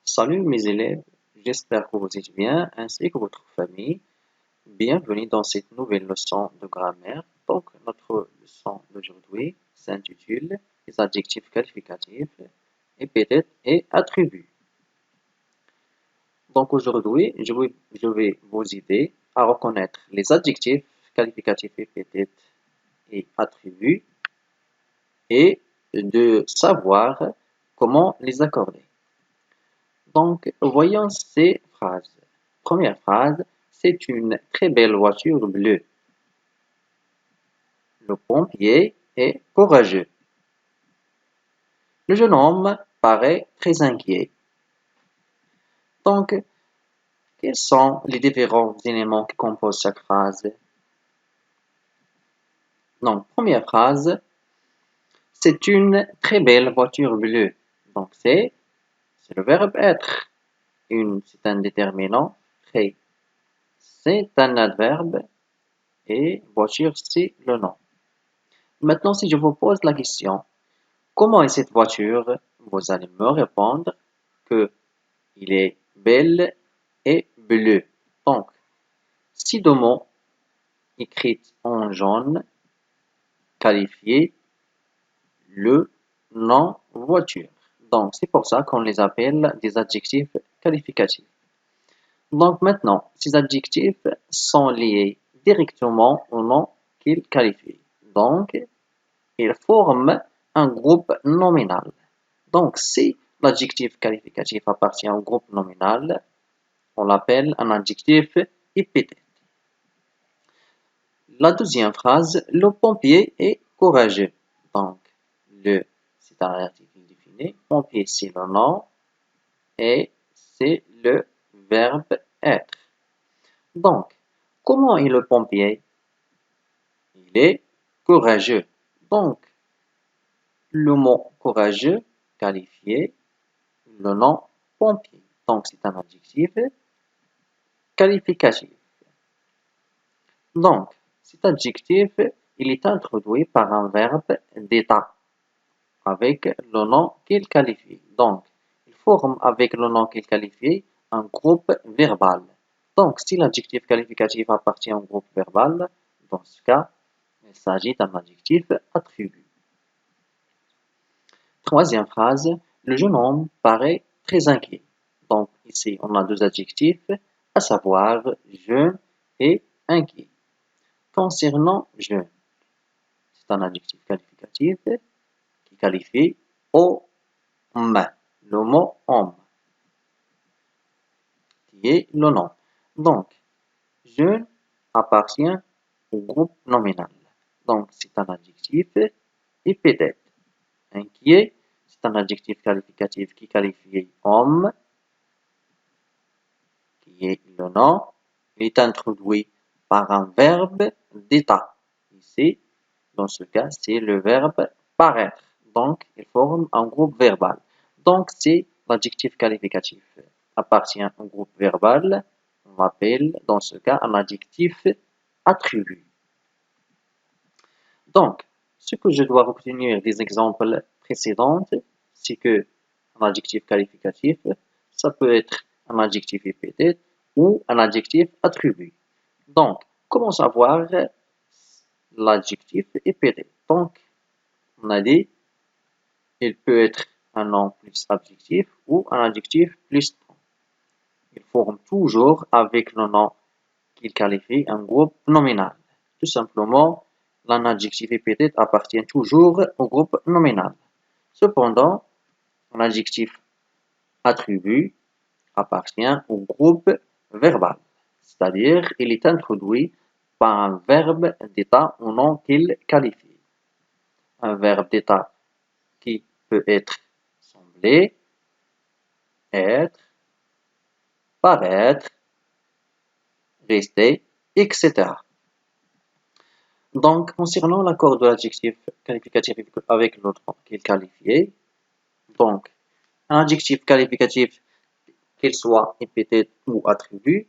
Salut mes élèves, j'espère que vous êtes bien ainsi que votre famille. Bienvenue dans cette nouvelle leçon de grammaire. Donc, notre leçon d'aujourd'hui s'intitule les adjectifs qualificatifs, épithètes et attributs. Donc, aujourd'hui, je vais vous aider à reconnaître les adjectifs qualificatifs, épithètes et attributs et de savoir comment les accorder. Donc, voyons ces phrases. Première phrase, c'est une très belle voiture bleue. Le pompier est courageux. Le jeune homme paraît très inquiet. Donc, quels sont les différents éléments qui composent chaque phrase? Donc, première phrase, c'est une très belle voiture bleue. Donc, c'est le verbe être. C'est un déterminant. Très. C'est un adverbe. Et voiture, c'est le nom. Maintenant, si je vous pose la question, comment est cette voiture? Vous allez me répondre que il est belle et bleu. Donc, si deux mots écrits en jaune qualifient le nom voiture. Donc, c'est pour ça qu'on les appelle des adjectifs qualificatifs. Donc, maintenant, ces adjectifs sont liés directement au nom qu'ils qualifient. Donc, ils forment un groupe nominal. Donc, si l'adjectif qualificatif appartient au groupe nominal, on l'appelle un adjectif épithète. La deuxième phrase, le pompier est courageux. Donc, c'est un article défini. Pompier, c'est le nom et c'est le verbe être. Donc, comment est le pompier? Il est courageux. Donc, le mot courageux qualifié le nom pompier. Donc, c'est un adjectif qualificatif. Donc, cet adjectif, il est introduit par un verbe d'état avec le nom qu'il qualifie. Donc, il forme avec le nom qu'il qualifie un groupe verbal. Donc, si l'adjectif qualificatif appartient au groupe verbal, dans ce cas, il s'agit d'un adjectif attribut. Troisième phrase, le jeune homme paraît très inquiet. Donc, ici, on a deux adjectifs, à savoir jeune et inquiet. Concernant jeune, c'est un adjectif qualificatif qui qualifie homme, le mot homme, qui est le nom. Donc, jeune appartient au groupe nominal. Donc, c'est un adjectif épithète. Inquiet, c'est un adjectif qualificatif qui qualifie homme, qui est le nom. Il est introduit par un verbe d'état. Ici, dans ce cas, c'est le verbe paraître. Donc, il forme un groupe verbal. Donc, c'est l'adjectif qualificatif appartient au groupe verbal. On l'appelle, dans ce cas, un adjectif attribut. Donc, ce que je dois retenir des exemples précédents, c'est que un adjectif qualificatif, ça peut être un adjectif épithète ou un adjectif attribut. Donc, comment savoir l'adjectif épithète? Donc, on a dit, il peut être un nom plus adjectif ou un adjectif plus nom. Il forme toujours avec le nom qu'il qualifie un groupe nominal. Tout simplement, l'un adjectif épithète appartient toujours au groupe nominal. Cependant, un adjectif attribut appartient au groupe verbal, c'est-à-dire il est introduit par un verbe d'état au nom qu'il qualifie. Un verbe d'état qui peut être sembler, être, paraître, rester, etc. Donc, concernant l'accord de l'adjectif qualificatif avec l'autre qu'il est qualifié, donc, un adjectif qualificatif, qu'il soit épithète ou attribut,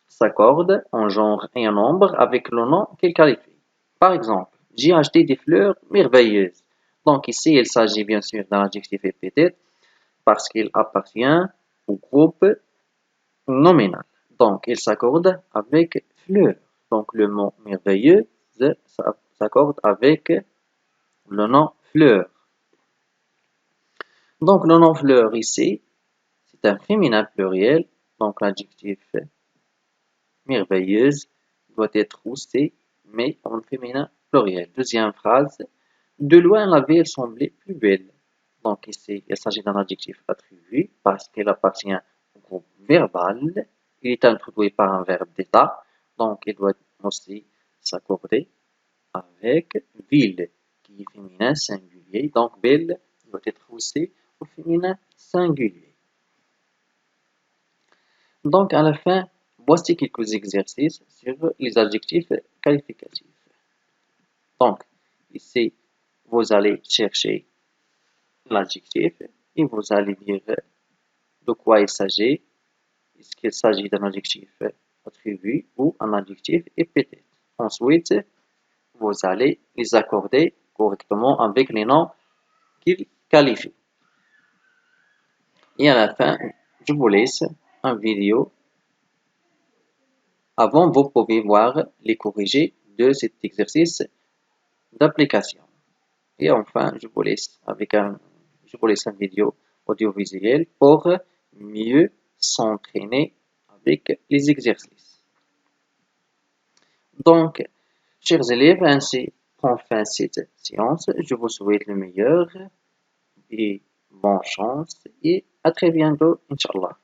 s'accorde en genre et en nombre avec le nom qu'il qualifie. Par exemple, j'ai acheté des fleurs merveilleuses. Donc ici, il s'agit bien sûr d'un adjectif épithète parce qu'il appartient au groupe nominal. Donc, il s'accorde avec fleur. Donc, le mot merveilleuse s'accorde avec le nom fleur. Donc, le nom fleur ici, c'est un féminin pluriel. Donc, l'adjectif merveilleuse doit être aussi, mais en féminin pluriel. Deuxième phrase, de loin la ville semblait plus belle. Donc ici, il s'agit d'un adjectif attribué parce qu'il appartient au groupe verbal. Il est introduit par un verbe d'état, donc il doit aussi s'accorder avec ville, qui est féminin singulier. Donc belle doit être aussi au féminin singulier. Donc à la fin, voici quelques exercices sur les adjectifs qualificatifs. Donc ici, vous allez chercher l'adjectif et vous allez dire de quoi il s'agit. Est-ce qu'il s'agit d'un adjectif attribué ou un adjectif épithète. Ensuite, vous allez les accorder correctement avec les noms qu'ils qualifient. Et à la fin, je vous laisse une vidéo. Avant, vous pouvez voir les corrigés de cet exercice d'application. Et enfin, je vous laisse une vidéo audiovisuelle pour mieux s'entraîner avec les exercices. Donc, chers élèves, ainsi prend fin cette séance. Je vous souhaite le meilleur et bonne chance et à très bientôt, Inch'Allah.